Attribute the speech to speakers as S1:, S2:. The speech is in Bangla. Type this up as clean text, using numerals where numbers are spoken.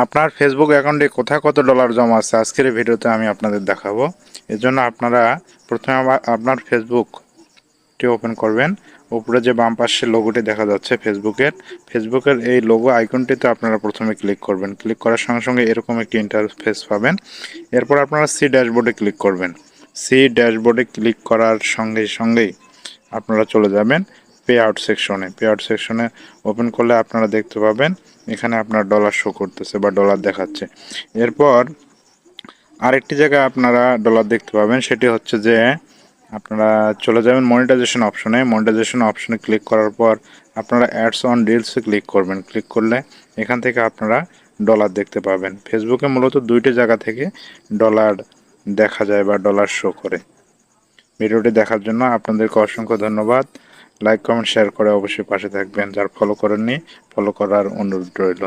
S1: আপনার ফেসবুক অ্যাকাউন্টে কোথায় কত ডলার জমা আছে আজকের এই ভিডিওতে আমি আপনাদের দেখাবো। এর জন্য আপনারা প্রথমে আপনার ফেসবুকটি ওপেন করবেন। উপরে যে বাম পাশে লোগোটি দেখা যাচ্ছে ফেসবুকের এই লোগো আইকনটিতে আপনারা প্রথমে ক্লিক করবেন। ক্লিক করার সঙ্গে সঙ্গে এরকম একটি ইন্টারফেস পাবেন। এরপর আপনারা সি ড্যাশবোর্ডে ক্লিক করবেন। সি ড্যাশবোর্ডে ক্লিক করার সঙ্গে সঙ্গেই আপনারা চলে যাবেন পে আউট সেকশনে। পে আউট সেকশনে ওপেন করলে আপনারা দেখতে পাবেন এখানে আপনার ডলার শো করতেছে বা ডলার দেখাচ্ছে। এরপর আরেকটি জায়গায় আপনারা ডলার দেখতে পাবেন, সেটি হচ্ছে যে আপনারা চলে যাবেন মনিটাইজেশন অপশনে। মনিটাইজেশন অপশনে ক্লিক করার পর আপনারা অ্যাডস অন রিলসে ক্লিক করবেন। ক্লিক করলে এখান থেকে আপনারা ডলার দেখতে পাবেন। ফেসবুকে মূলত দুইটি জায়গা থেকে ডলার দেখা যায় বা ডলার শো করে। ভিডিওটি দেখার জন্য আপনাদেরকে অসংখ্য ধন্যবাদ। লাইক কমেন্ট শেয়ার করে অবশ্যই পাশে থাকবেন। যারা ফলো করেননি ফলো করার অনুরোধ রইল।